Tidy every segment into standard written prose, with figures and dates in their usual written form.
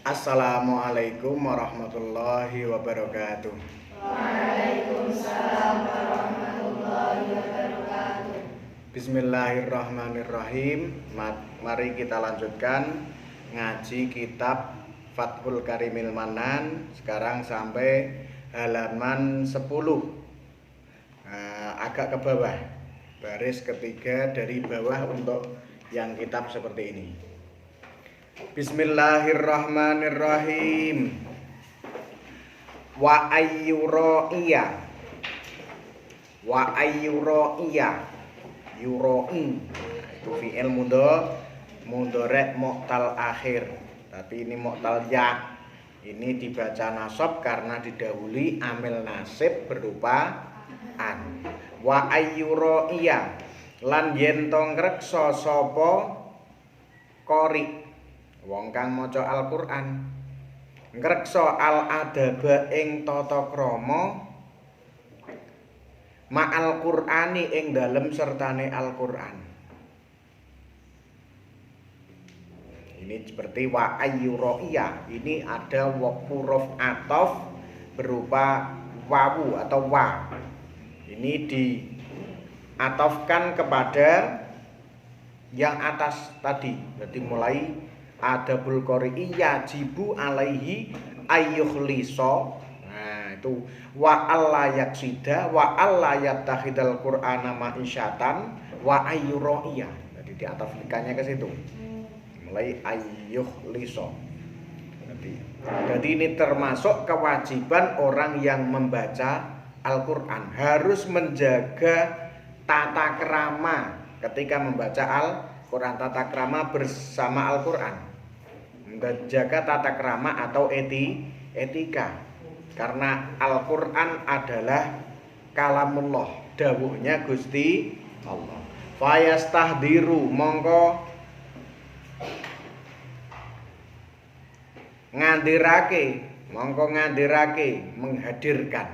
Assalamualaikum warahmatullahi wabarakatuh. Waalaikumsalam warahmatullahi wabarakatuh. Bismillahirrahmanirrahim. Mari kita lanjutkan ngaji kitab Fathul Karimil Manan. Sekarang sampai halaman 10. Agak ke bawah, baris ketiga dari bawah untuk yang kitab seperti ini. Bismillahirrahmanirrahim. Wa ayyuraiya. Wa ayyuraiya. Yuroi. Itu fi'il mudhari' mu'tal akhir. Tapi ini mu'tal ya. Ini dibaca nasab karena didahului amil nasib berupa an. Wa ayyuraiya. Lan yen to ngreksa sapa qari wong kang maca Al-Qur'an ngreksa al-adaba ing tata krama ma'al Qur'ani ing dalem sertane Al-Qur'an. Ini seperti wa ayyuraiya. Ini ada huruf ataf berupa wawu atau wa. Ini diatafkan kepada yang atas tadi. Berarti mulai adabul qari'i yajibu alaihi ayyukhliso. Nah, itu wa alla yaksida wa alla yattakhidal qur'ana ma'isyatan wa ayyuraiya. Jadi diatafkannya ke situ. Mulai ayyukhliso. Jadi ini termasuk kewajiban orang yang membaca Al-Qur'an, harus menjaga tata krama ketika membaca Al-Qur'an, tata krama bersama Al-Qur'an. Menjaga tata krama atau etika. Karena Al-Qur'an adalah kalamullah, dawuhnya Gusti Allah. Fayastahdiru mongko ngadirake menghadirkan.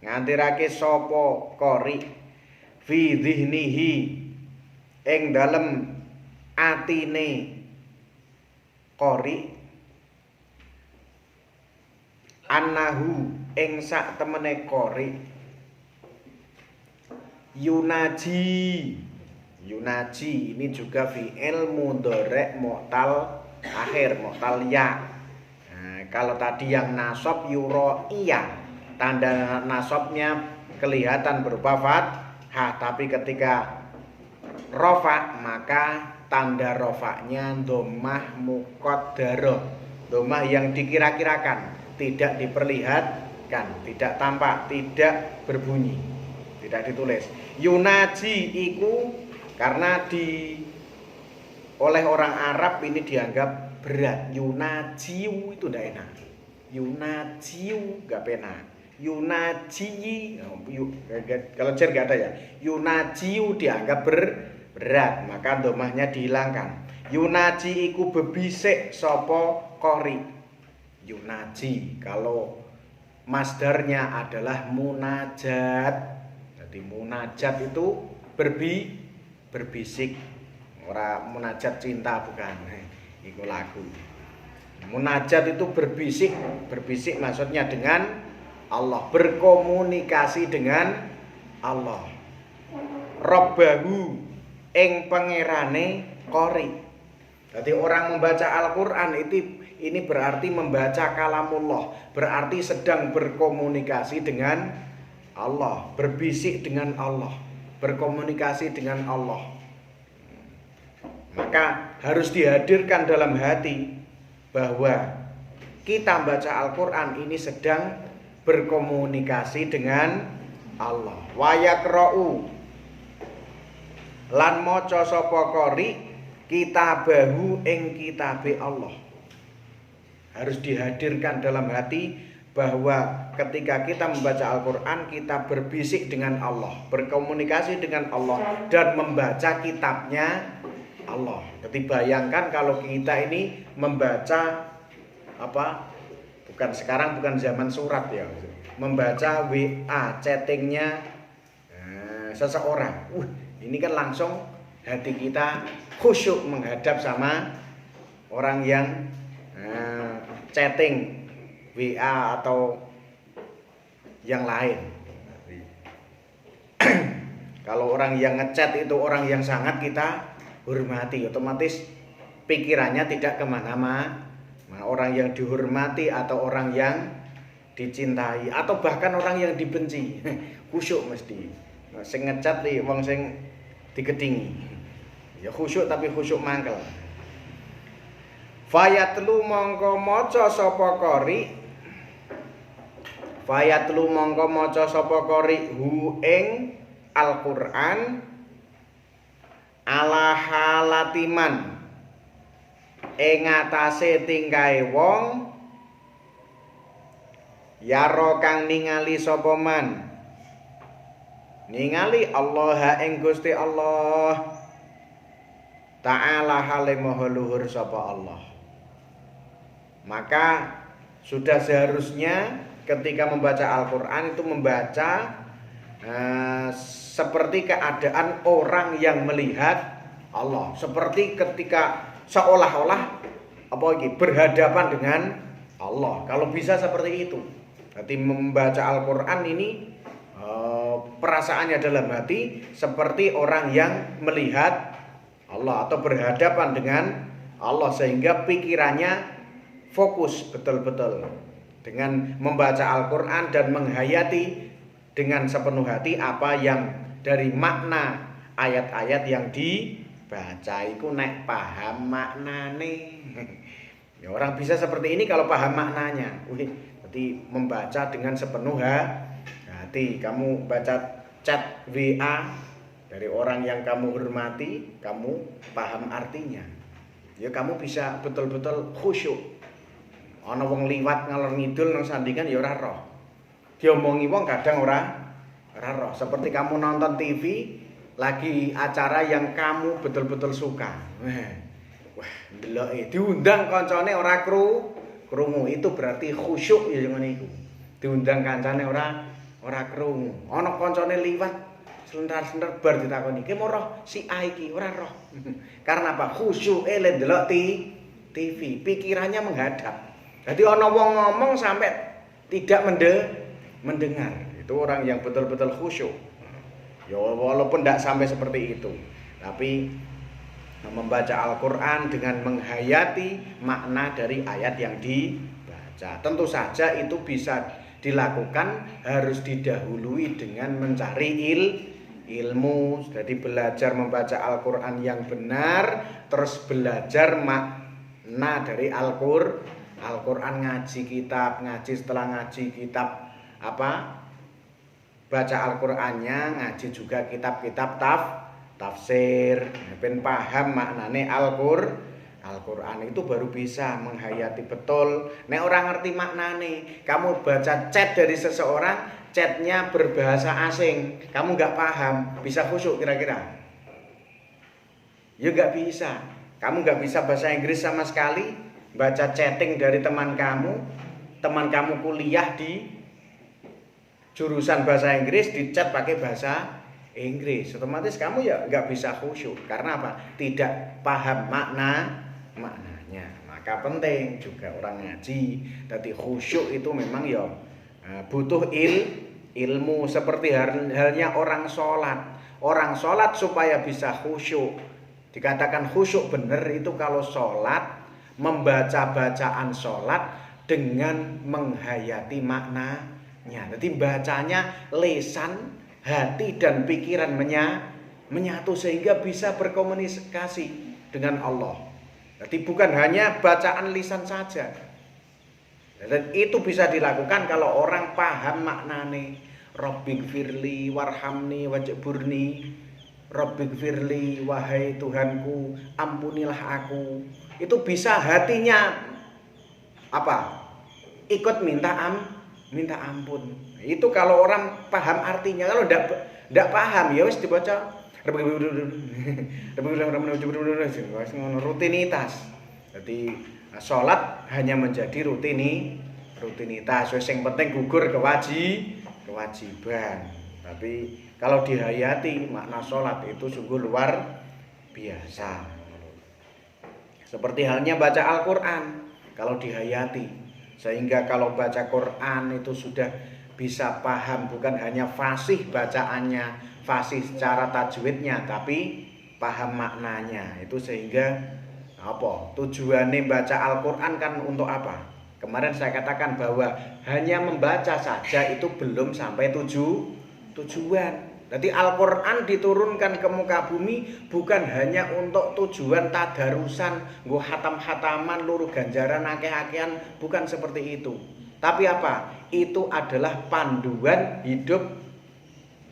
Ngadirake sapa qari fi dhihnihi ing dalem atine qari annahu ing sak temene qari yunaji ini juga fi'il mudhari' mu'tal akhir, mu'tal ya. Nah, kalau tadi yang nasab yuraiya, tanda nasabnya kelihatan berupa fathah, tapi ketika rofa maka tanda rofaknya dhammah muqaddarah, dhammah yang dikira-kirakan, tidak diperlihatkan, tidak tampak, tidak berbunyi, tidak ditulis. Yunaji iku karena oleh orang Arab ini dianggap berat. Yunajiu itu tidak enak. Yunajiu gak enak. Yunaji kalau jar gak ada ya. Yunajiu dianggap berat, maka domahnya dihilangkan. Yunaji iku bebisik sapa qari. Yunaji kalau masdarnya adalah munajat. Jadi munajat itu berbisik. Ora munajat cinta bukan. Iku lagu. Munajat itu berbisik maksudnya dengan Allah, berkomunikasi dengan Allah. Rabbahu ing pangerane qari. Jadi orang membaca Al-Qur'an ini berarti membaca kalamullah, berarti sedang berkomunikasi dengan Allah, berbisik dengan Allah, berkomunikasi dengan Allah. Maka harus dihadirkan dalam hati bahwa kita membaca Al-Qur'an ini sedang berkomunikasi dengan Allah. Wa yaqra'u lan maca sapa qari kitabahu ing kitabe Allah. Harus dihadirkan dalam hati bahwa ketika kita membaca Al-Qur'an kita berbisik dengan Allah, berkomunikasi dengan Allah dan membaca kitabnya Allah. Jadi bayangkan kalau kita ini membaca bukan zaman surat ya, membaca WA chattingnya seseorang. Ini kan langsung hati kita khusyuk menghadap sama orang yang chatting WA atau yang lain. Kalau orang yang ngechat itu orang yang sangat kita hormati, otomatis pikirannya tidak kemana-mana. Orang yang dihormati atau orang yang dicintai atau bahkan orang yang dibenci, khusyuk mesti. Sing ngechat iki wong sing digedingi. Ya khusyuk tapi khusyuk mangkel. Fayatlu mongko maca sapa qari. Fayatlu mongko maca sapa qari hu ing Al-Qur'an ala halatiman ing atase tingkahe wong yaro kang ningali sapa man ningali Allah ing Gusti Allah ta'ala hale maha luhur sapa Allah. Maka sudah seharusnya ketika membaca Al-Qur'an itu membaca seperti keadaan orang yang melihat Allah, seperti ketika seolah-olah berhadapan dengan Allah. Kalau bisa seperti itu. Berarti membaca Al-Qur'an ini perasaannya dalam hati seperti orang yang melihat Allah atau berhadapan dengan Allah, sehingga pikirannya fokus betul-betul dengan membaca Al-Qur'an dan menghayati dengan sepenuh hati apa yang dari makna ayat-ayat yang dibaca. Iku nek paham maknane. Ya orang bisa seperti ini kalau paham maknanya. Berarti membaca dengan sepenuh hati. Kamu baca chat WA dari orang yang kamu hormati, kamu paham artinya. Ya kamu bisa betul-betul khusyuk. Ana wong liwat ngalor ngidul nang sandingan ya ora roh. Diomongi wong kadang ora roh. Seperti kamu nonton TV lagi acara yang kamu betul-betul suka. Wah, ndeloke diundang kancane ora krungu. Itu berarti khusyuk ya ngene iku. Diundang kancane ora krungu. Ana kancane liwat selentar-selentar bar ditakoni, "Ki roh si A iki ora roh." Karena apa? Khusyuke le ndelok TV, pikirannya menghadap. Jadi ana wong ngomong sampai tidak mendengar. Itu orang yang betul-betul khusyuk. Ya walaupun tidak sampai seperti itu, tapi membaca Al-Qur'an dengan menghayati makna dari ayat yang dibaca. Tentu saja itu bisa dilakukan, harus didahului dengan mencari ilmu. Jadi belajar membaca Al-Qur'an yang benar, terus belajar makna dari Al-Qur'an, ngaji kitab, setelah ngaji kitab baca Al-Qur'annya, ngaji juga kitab-kitab tafsir, ben paham maknane Al-Qur'an itu baru bisa menghayati betul. Nek orang ngerti maknane, kamu baca chat dari seseorang, chatnya berbahasa asing, kamu nggak paham, bisa khusyuk kira-kira? Ya nggak bisa. Kamu nggak bisa bahasa Inggris sama sekali, baca chatting dari teman kamu kuliah di jurusan bahasa Inggris, di chat pakai bahasa Inggris, otomatis kamu ya nggak bisa khusyuk. Karena apa? Tidak paham maknanya. Maka penting juga orang ngaji. Jadi khusyuk itu memang ya butuh ilmu. Seperti halnya orang sholat. Orang sholat supaya bisa khusyuk, dikatakan khusyuk benar itu kalau sholat, membaca bacaan sholat dengan menghayati maknanya. Jadi bacanya lisan, hati dan pikiran menyatu sehingga bisa berkomunikasi dengan Allah. Jadi bukan hanya bacaan lisan saja. Dan itu bisa dilakukan kalau orang paham maknane. Rabbighfirli warhamni wajburni. Rabbighfirli, wahai Tuhanku, ampunilah aku. Itu bisa hatinya ikut minta ampun. Itu kalau orang paham artinya. Kalau ndak paham ya wis dibaca rutinitas. Jadi salat hanya menjadi rutinitas. Wis sing penting gugur kewajiban. Tapi kalau dihayati makna salat itu sungguh luar biasa. Seperti halnya baca Al-Qur'an, kalau dihayati Sehingga kalau baca Quran itu sudah bisa paham, bukan hanya fasih bacaannya, fasih secara tajwidnya, tapi paham maknanya. Itu sehingga apa? Tujuannya baca Al-Quran kan untuk apa? Kemarin saya katakan bahwa hanya membaca saja itu belum sampai tujuan. Jadi Al-Quran diturunkan ke muka bumi bukan hanya untuk tujuan tadarusan, nggo hatam-hataman, luruh ganjaran akeh-akehan, bukan seperti itu. Tapi apa? Itu adalah panduan hidup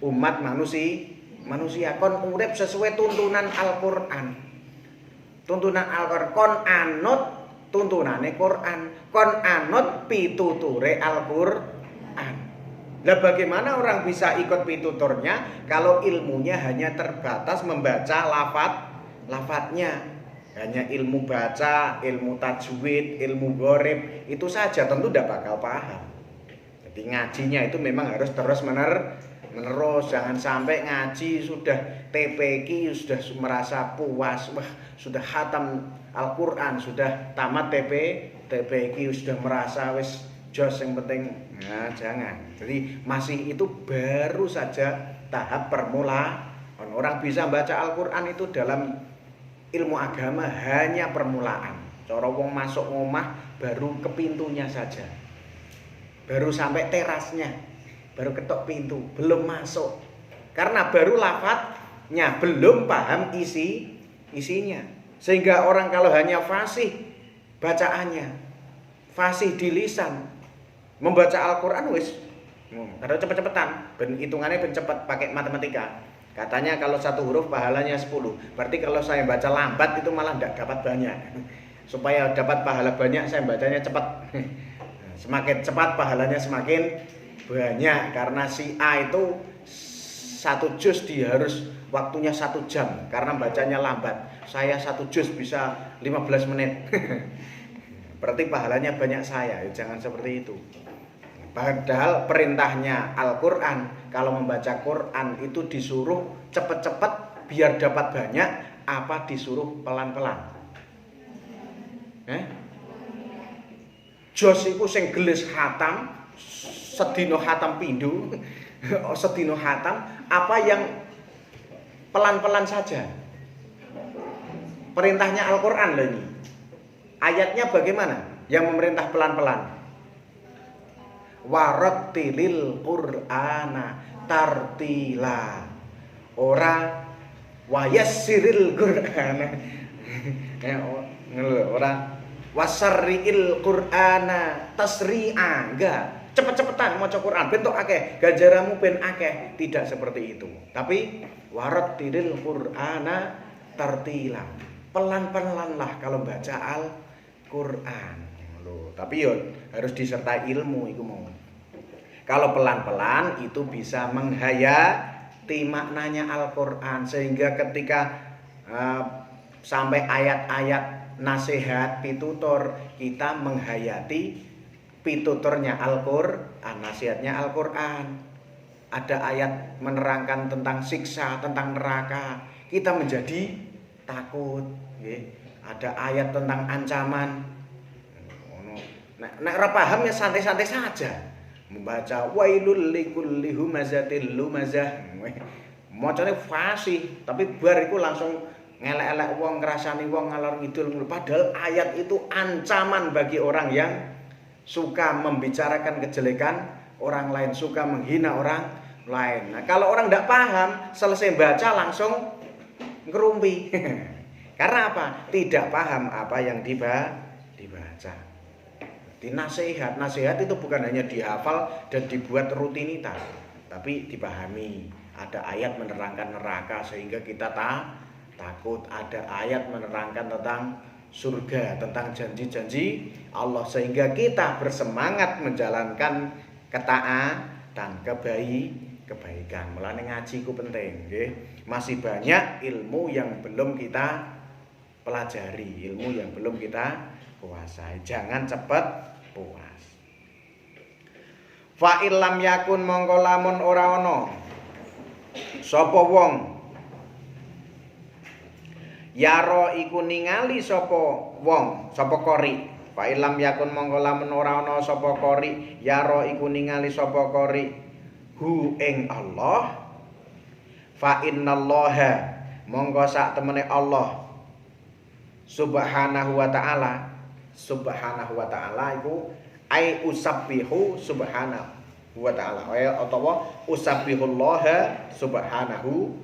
umat manusia. Kon urip sesuai tuntunan Al-Quran. Tuntunan Al-Quran, kon anut tuntunane Quran, kon anut pituture Al-Quran. Nah, bagaimana orang bisa ikut pituturnya kalau ilmunya hanya terbatas membaca lafadznya, hanya ilmu baca, ilmu tajwid, ilmu gharib, itu saja tentu tidak bakal paham. Jadi ngajinya itu memang harus terus menerus, jangan sampai ngaji sudah TPQ sudah merasa puas, wah sudah khatam Al-Quran, sudah tamat TPQ sudah merasa wis jos yang penting. Nah, jangan. Jadi masih itu baru saja tahap permulaan. Orang bisa baca Al-Quran itu dalam ilmu agama hanya permulaan. Cara wong masuk ngomah baru ke pintunya saja, baru sampai terasnya, baru ketok pintu, belum masuk. Karena baru lafadznya, belum paham isinya. Sehingga orang kalau hanya fasih bacaannya, fasih di lisan, membaca Al-Quran wis harus cepet-cepetan, hitungannya ben cepet pakai matematika. Katanya kalau satu huruf pahalanya 10. Berarti kalau saya baca lambat itu malah tidak dapat banyak. Supaya dapat pahala banyak saya bacanya cepat. Semakin cepat pahalanya semakin banyak. Karena si A itu satu juz dia harus waktunya 1 jam karena bacanya lambat. Saya 1 juz bisa 15 menit. Berarti pahalanya banyak saya. Jangan seperti itu. Padahal perintahnya Al-Quran, kalau membaca Quran itu disuruh cepet-cepet biar dapat banyak, apa disuruh pelan-pelan? Jos iku sing gelis khatam, sedino khatam pindho, sedino khatam, apa yang pelan-pelan saja? Perintahnya Al-Quran loh ini. Ayatnya bagaimana? Yang memerintah pelan-pelan. Warattilil Qur'ana tartila. Ora wayassiril Qur'ana. Ora wasarriil Qur'ana tasri'a. Enggak, cepet-cepetan maca Quran bentuk akeh, ganjaramu ben akeh. Tidak seperti itu. Tapi warattilil Qur'ana tartila. Pelan-pelanlah kalau baca Al-Qur'an. Tapi yo harus disertai ilmu iku mau. Kalau pelan-pelan itu bisa menghayati maknanya Al-Qur'an sehingga ketika sampai ayat-ayat nasihat pitutur kita menghayati pituturnya Al-Qur'an, nasihatnya Al-Qur'an. Ada ayat menerangkan tentang siksa, tentang neraka, kita menjadi takut, ada ayat tentang ancaman. Nek ora paham ya santai-santai saja. Membaca wailul likulli humazatil lumazah. Macane fasih, tapi bar iku langsung ngelek-elek wong, ngrasani wong ngalor ngidul. Padahal ayat itu ancaman bagi orang yang suka membicarakan kejelekan orang lain, suka menghina orang lain. Nah, kalau orang tidak paham, selesai baca langsung ngerumpi. Karena apa? Tidak paham apa yang dibaca. Di nasihat itu bukan hanya dihafal dan dibuat rutinitas, tapi dipahami. Ada ayat menerangkan neraka sehingga kita takut. Ada ayat menerangkan tentang surga, tentang janji-janji Allah sehingga kita bersemangat menjalankan ketaatan, kebaikan. Mulane ngaji ku penting, nggih. Masih banyak ilmu yang belum kita pelajari, ilmu yang belum kita kuasai. Jangan cepat puas. Fa illam yakun mongko lamun ora ana sapa wong yaro iku ningali sapa wong, sapa qori. Fa ilam yakun mongko lamun ora ana sapa qori yaro iku ningali sapa qori hu ing Allah fa innallaha mongko sak temene Allah subhanahu wa ta'ala iku ai usabbihu subhanahu wa ta'ala utawa usabbihullaha subhanahu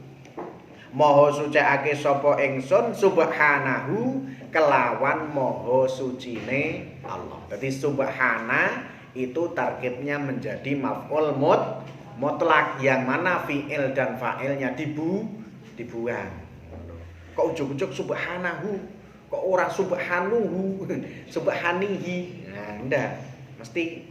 maha suciake sapa ingsun subhanahu kelawan maha sucine Allah. Jadi subhana itu tarkibnya menjadi maf'ul mutlak yang mana fi'il dan fa'ilnya dibuang. Kok ujug-ujug subhanahu, kok ora subhanuhu, subhanihi. Nah, ndak, mesti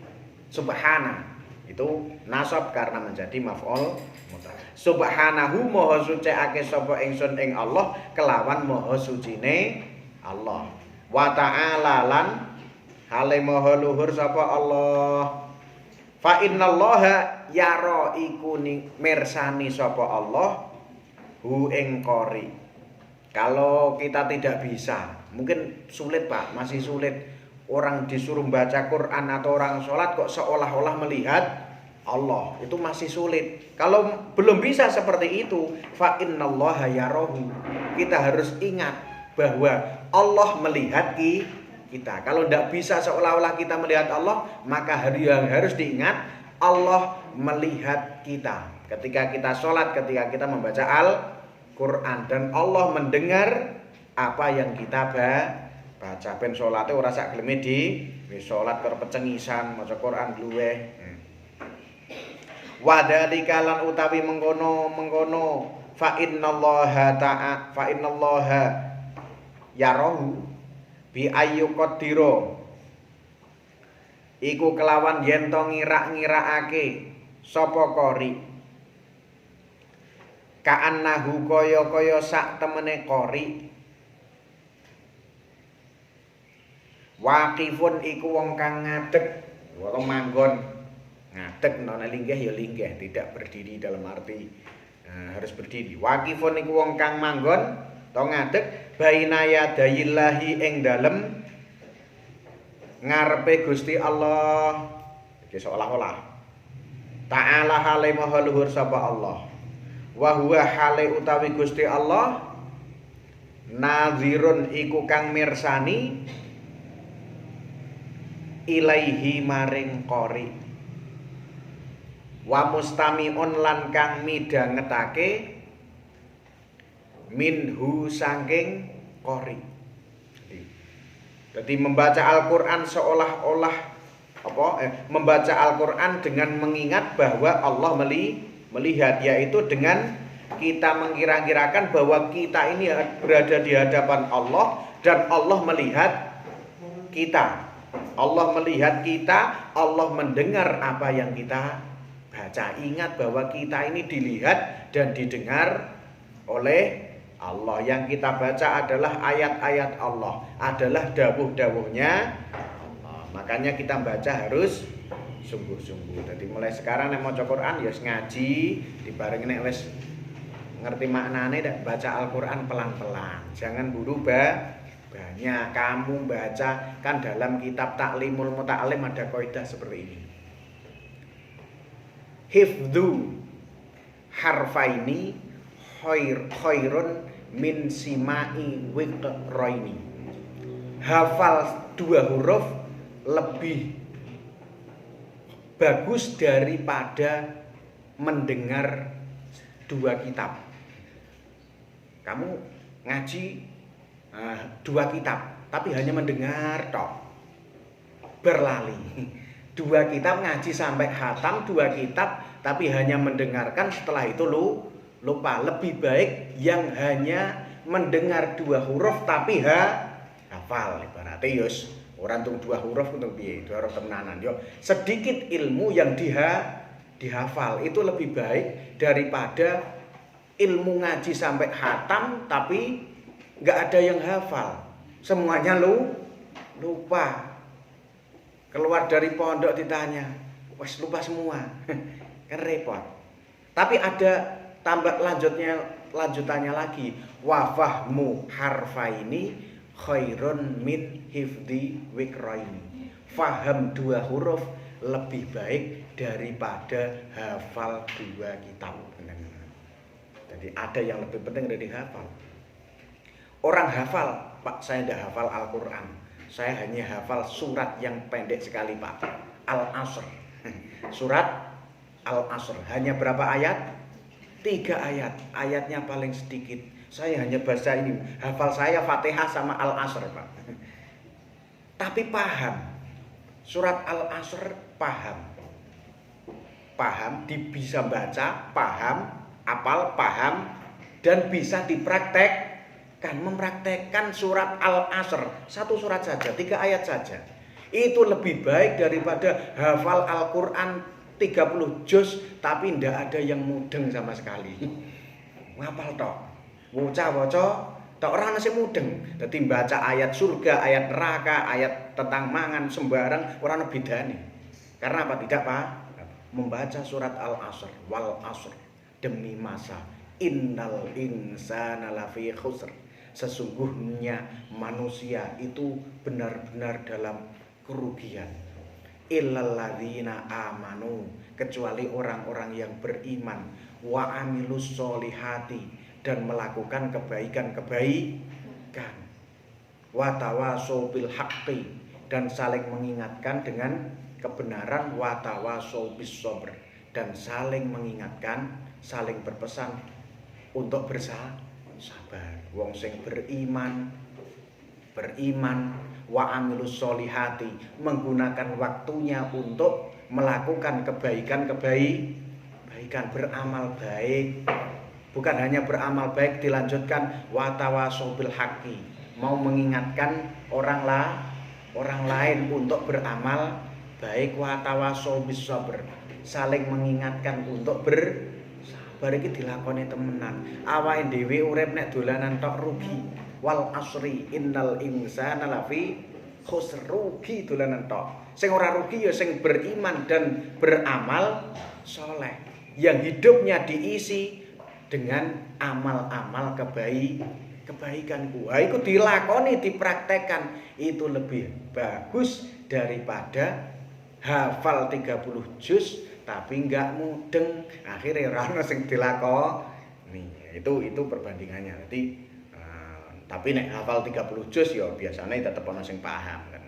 subhana. Itu nasab karena menjadi maf'ul mutlak. Subhanahu maha suciake sapa ingsun ing Allah kelawan maha sucine Allah. Wa ta'ala lan hale maha luhur sapa Allah. Fa innallaha yara iku mirsani sapa Allah hu ing qori. Kalau kita tidak bisa, mungkin sulit Pak, masih sulit. Orang disuruh baca Quran atau orang sholat kok seolah-olah melihat Allah, itu masih sulit. Kalau belum bisa seperti itu, fa innallaha yarahu. Kita harus ingat bahwa Allah melihat kita. Kalau tidak bisa seolah-olah kita melihat Allah, maka yang harus diingat Allah melihat kita. Ketika kita sholat, ketika kita membaca Al-Quran, dan Allah mendengar apa yang kita baca. Ben sholate ora sak geleme wis sholat karo pecengisan maca Quran luweh. Wadhalika lan utawi mengkono fa innallaha yarahu bi ayyuqaddira iku kelawan yen to ngira-ngirakake sapa qori ka'annahu kaya sak temene qori waqifun iku wong kang ngadeg utawa manggon ngadeg nona linggih ya linggih, tidak berdiri dalam arti harus berdiri. Waqifun iku wong kang manggon to ngadeg baina yadayillahi ing dalem ngarepe Gusti Allah. Iki seolah-olah ta'ala hale maha luhur sapa Allah. Wa huwa hale utawi Gusti Allah nazirun iku kang mirsani ilaihi maring qori. Wa mustami'un lan kang midhangetake minhu saking qori. Jadi membaca Al-Qur'an seolah-olah membaca Al-Qur'an dengan mengingat bahwa Allah melihat, yaitu dengan kita mengira-kirakan bahwa kita ini berada di hadapan Allah dan Allah melihat kita. Allah melihat kita, Allah mendengar apa yang kita baca. Ingat bahwa kita ini dilihat dan didengar oleh Allah. Yang kita baca adalah ayat-ayat Allah, adalah dawuh-dawuhnya Allah. Makanya kita baca harus sungguh-sungguh. Jadi mulai sekarang nek maca Quran ya ngaji, dibarengi nek wis ngerti maknane baca Al-Qur'an pelan-pelan. Jangan buru banyak. Kamu baca kan dalam kitab Ta'limul Muta'alim ada kaidah seperti ini. Hifdzu harfaini khairun min simai wiqraini. Hafal dua huruf lebih bagus daripada mendengar dua kitab. Kamu ngaji dua kitab tapi hanya mendengar tok, berlali. Dua kitab ngaji sampai khatam, dua kitab tapi hanya mendengarkan, setelah itu lupa. Lebih baik yang hanya mendengar dua huruf tapi hafal. Ibaratnya yos orang tung dua huruf untuk piye, dua huruf temenanan yo. Sedikit ilmu yang dihafal itu lebih baik daripada ilmu ngaji sampai khatam tapi nggak ada yang hafal, semuanya lupa. Keluar dari pondok ditanya, wes lupa semua, kan repot. Tapi ada lanjutannya lagi, wa fahmu harfaini khairun min hifdzi wikraini. Faham 2 huruf lebih baik daripada hafal 2 kitab. Jadi ada yang lebih penting dari hafal. Orang hafal, Pak, saya tidak hafal Al-Quran. Saya hanya hafal surat yang pendek sekali, Pak. Al-Asr. Surat Al-Asr. Hanya berapa ayat? 3 ayat. Ayatnya paling sedikit. Saya hanya baca ini. Hafal saya Fatihah sama Al-Asr, Pak. Tapi paham. Surat Al-Asr paham. Paham, bisa baca, paham, apal, paham, dan bisa dipraktekkan. Mempraktekkan surat Al-Asr. 1 surat saja, 3 ayat saja. Itu lebih baik daripada hafal Al-Quran 30 juz tapi tidak ada yang mudeng sama sekali. Ngapal tok. Waca-waca tok ora ana sing mudeng. Dadi baca ayat surga, ayat neraka, ayat tentang mangan sembarang ora ana bedane. Karena apa? Tidak, Pak? Membaca surat Al-Asr, wal asr, demi masa, innal insana lafi khusr. Sesungguhnya manusia itu benar-benar dalam kerugian. Illalladzina amanu, kecuali orang-orang yang beriman, wa amilus solihati, dan melakukan kebaikan, wa tawasau bil haqqi, dan saling mengingatkan dengan kebenaran, wa tawasau bis sabr, dan saling mengingatkan, saling berpesan untuk bersabar. Wong sing beriman wa amilus solihati, menggunakan waktunya untuk melakukan kebaikan, beramal baik. Bukan hanya beramal baik, dilanjutkan wa tawasau bil haqqi, mau mengingatkan orang lain untuk beramal baik, wa tawasau bis sabr, saling mengingatkan untuk bersabar. Iki dilakoni temenan. Awake dhewe urip nek dolanan tok rugi. Wal asri innal insana lafi khusr, rugi dolanan tok. Sing ora rugi ya sing beriman dan beramal soleh, yang hidupnya diisi dengan amal-amal kebaikan. Iku dilakoni, dipraktekkan, itu lebih bagus daripada hafal 30 juz tapi enggak mudeng, akhirnya ora ono sing dilakoni. Itu perbandingannya. Tapi nek hafal 30 juz ya biasanya tetap ana sing paham kan.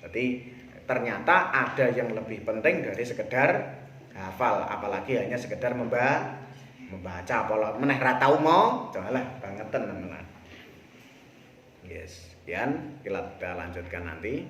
Jadi ternyata ada yang lebih penting dari sekedar hafal, apalagi hanya sekedar membaca, apa meneh ra tau mo, janganlah bangetan tenan. Yes, sekian kita lanjutkan nanti.